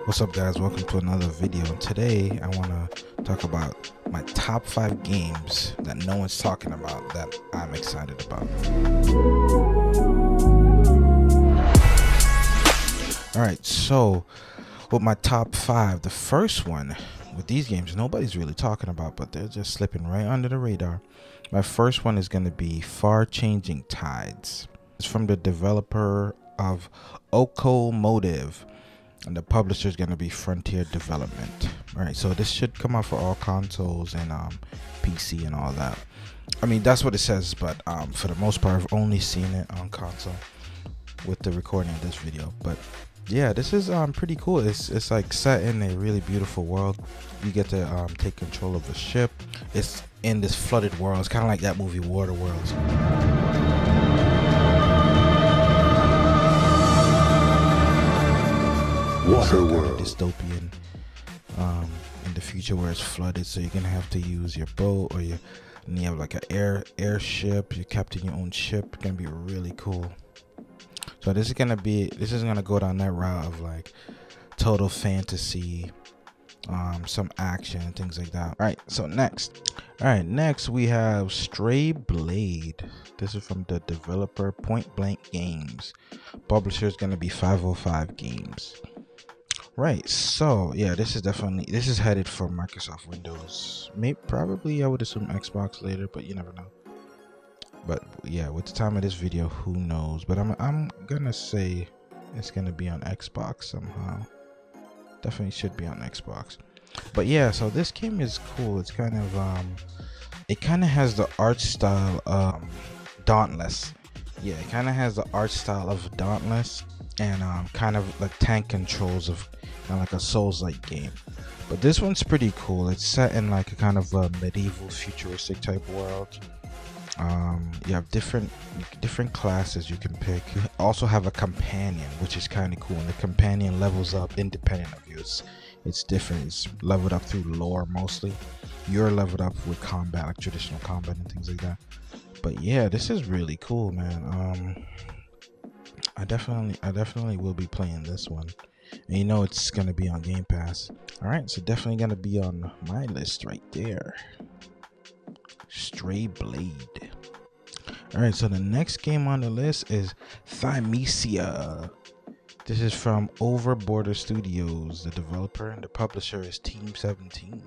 What's up, guys? Welcome to another video. Today I want to talk about my top 5 games that no one's talking about that I'm excited about. Alright, so with my top 5, the first one with these games nobody's really talking about, but they're just slipping right under the radar. My first one is going to be Far Changing Tides. It's from the developer of Motive, and the publisher is going to be Frontier Development. All right, so this should come out for all consoles and PC and all that. I mean, that's what it says, but for the most part I've only seen it on console with the recording of this video. But yeah, this is pretty cool. It's like set in a really beautiful world. You get to take control of a ship. It's in this flooded world. It's kind of like that movie Waterworld. Waterworld, dystopian in the future where it's flooded, so you're gonna have to use your boat, or and you have like an airship. You're captain your own ship. It's gonna be really cool. So this is gonna go down that route of like total fantasy, some action and things like that. All right, next we have Stray Blade. This is from the developer Point Blank Games. Publisher is gonna be 505 Games. Right, so yeah, this is headed for Microsoft Windows. Probably I would assume Xbox later, but you never know. But yeah, with the time of this video, who knows? But I'm gonna say it's gonna be on Xbox somehow. Definitely should be on Xbox. But yeah, so this game is cool. It's kind of it kind of has the art style Dauntless. Yeah, it kind of has the art style of Dauntless, and kind of like tank controls of kind of like a Souls-like game. But this one's pretty cool. It's set in like a kind of a medieval futuristic type world. You have different classes you can pick. You also have a companion, which is kind of cool, and the companion levels up independent of you. It's different. It's leveled up through lore mostly. You're leveled up with combat, like traditional combat and things like that. But yeah, this is really cool, man. I definitely will be playing this one, and you know it's gonna be on Game Pass. All right, so definitely gonna be on my list right there. Stray Blade. All right, so the next game on the list is Tizia. This is from Over Border Studios. The developer and the publisher is Team 17.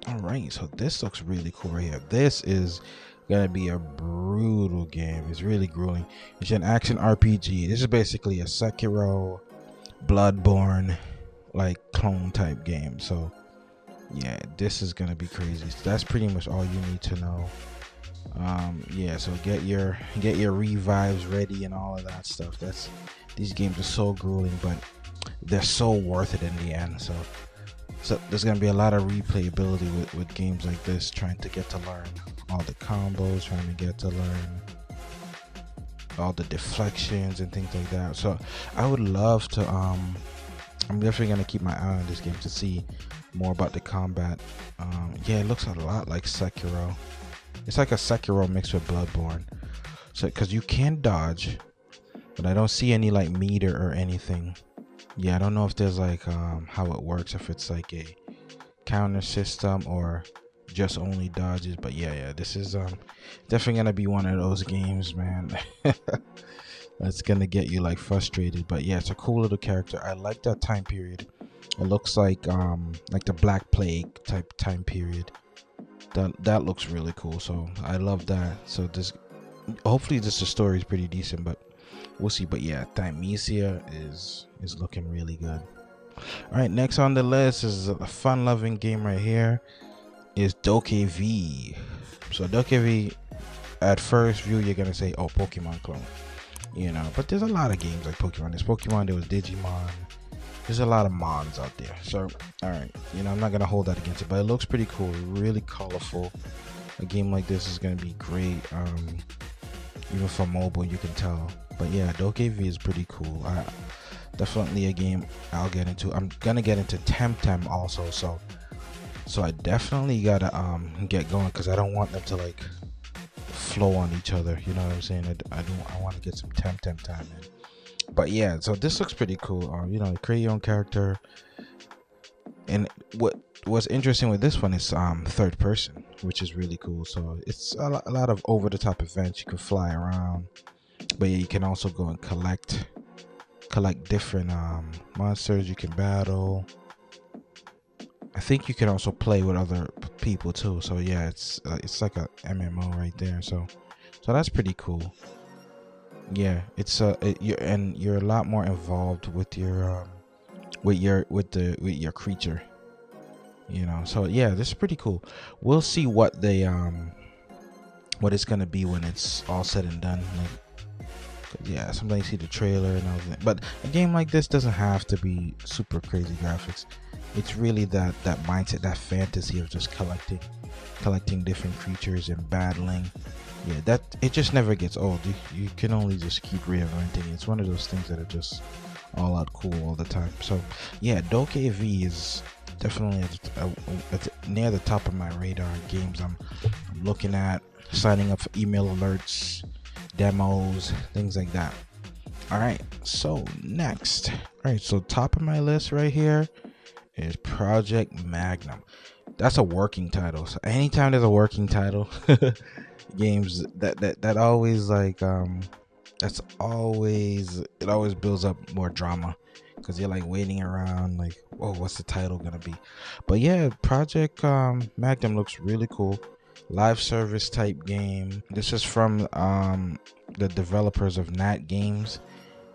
All right, so this looks really cool right here. This is gonna be a brutal game. It's really grueling. It's an action RPG. This is basically a Sekiro, Bloodborne like clone type game. So yeah, this is gonna be crazy. So that's pretty much all you need to know. Yeah, so get your revives ready and all of that stuff. These games are so grueling, but they're so worth it in the end. So there's gonna be a lot of replayability with games like this, trying to get to learn all the combos, trying to get to learn all the deflections and things like that. So I would love to I'm definitely gonna keep my eye on this game to see more about the combat. Yeah, it looks a lot like Sekiro. It's like a Sekiro mixed with Bloodborne. So because you can dodge, but I don't see any like meter or anything. Yeah, I don't know if there's like how it works, if it's like a counter system or just only dodges. But yeah, this is definitely gonna be one of those games, man. That's gonna get you like frustrated. But yeah, it's a cool little character. I like that time period. It looks like the Black Plague type time period. That looks really cool. So I love that. So hopefully the story is pretty decent, but we'll see. But yeah, Tizia is looking really good. All right, next on the list is a fun-loving game right here. Is Digimon V. So Digimon V, at first view, you're gonna say, oh, Pokemon clone, you know. But there's a lot of games like Pokemon. There's Pokemon. There was Digimon. There's a lot of mons out there. So all right, you know, I'm not gonna hold that against it, but it looks pretty cool, really colorful. A game like this is gonna be great. Even for mobile, you can tell. But yeah, Digimon V is pretty cool. Definitely a game I'll get into. I'm gonna get into Temtem also, so I definitely gotta get going, because I don't want them to like flow on each other. You know what I'm saying? I want to get some Temtem time in. But yeah, so this looks pretty cool. You know, create your own character. And what's interesting with this one is third person, which is really cool. So it's a lot of over the top events. You can fly around, but yeah, you can also go and collect different monsters you can battle. I think you can also play with other people too. So yeah, it's like a MMO right there. So that's pretty cool. Yeah, it's you're a lot more involved with your creature, you know. So yeah, this is pretty cool. We'll see what they what it's gonna be when it's all said and done. Like, yeah, sometimes you see the trailer and everything, but a game like this doesn't have to be super crazy graphics. It's really that mindset, that fantasy of just collecting different creatures and battling. Yeah, that it just never gets old. You can only just keep reinventing it. It's one of those things that are just all out cool all the time. So yeah, Dokkan V is definitely near the top of my radar games I'm looking at, signing up for email alerts, demos, things like that. All right, so next, all right, so top of my list right here is Project Magnum. That's a working title. So anytime there's a working title, games that always like it always builds up more drama, because you're like waiting around like, whoa, what's the title gonna be? But yeah, Project Magnum looks really cool. Live service type game. This is from the developers of Nat Games,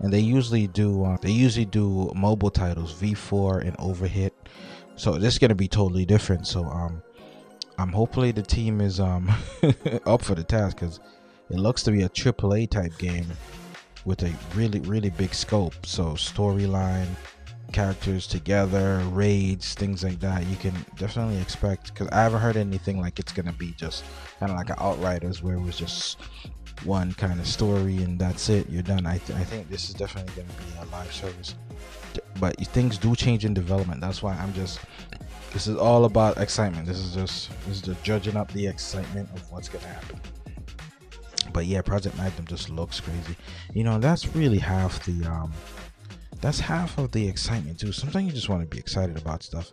and they usually do mobile titles, V4 and Overhit. So this is gonna be totally different. So I'm hopefully the team is up for the task, because it looks to be a AAA type game with a really big scope. So storyline, characters together, raids, things like that. You can definitely expect, because I haven't heard anything like it's gonna be just kind of like an Outriders where it was just one kind of story and that's it, you're done. I think this is definitely gonna be a live service, but things do change in development. That's why this is all about excitement. This is just judging up the excitement of what's gonna happen. But yeah, Project Magnum just looks crazy. You know, that's really half the that's half of the excitement too. Sometimes you just want to be excited about stuff.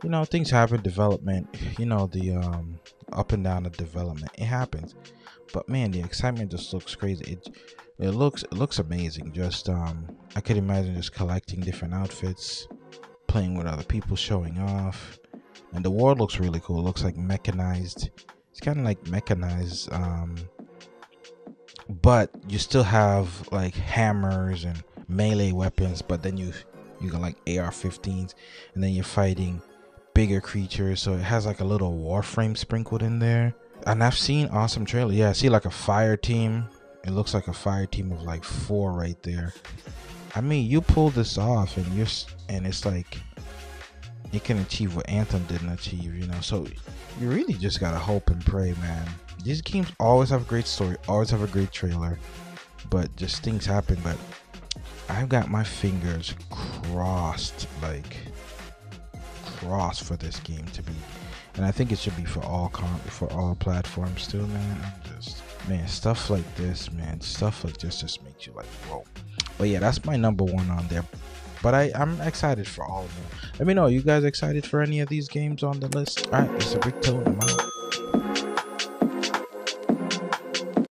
You know, things happen, development, you know, the up and down of development, it happens. But man, the excitement just looks crazy. It looks amazing. Just I could imagine just collecting different outfits, playing with other people, showing off. And the world looks really cool. It looks like mechanized. It's kind of like mechanized, but you still have like hammers and melee weapons, but then you got like AR-15s, and then you're fighting bigger creatures. So it has like a little Warframe sprinkled in there. And I've seen awesome trailer. Yeah, I see like a fire team. It looks like a fire team of like 4 right there. I mean, you pull this off and it's like you can achieve what Anthem didn't achieve, you know. So you really just gotta hope and pray, man. These games always have a great story, always have a great trailer, but just things happen. But I've got my fingers crossed for this game to be, and I think it should be for all platforms too, man. Stuff like this, man, stuff like this just makes you like, whoa. But yeah, that's my number 1 on there. But I'm excited for all of them. Let me know, you guys excited for any of these games on the list? All right, it's a big toe, I'm out.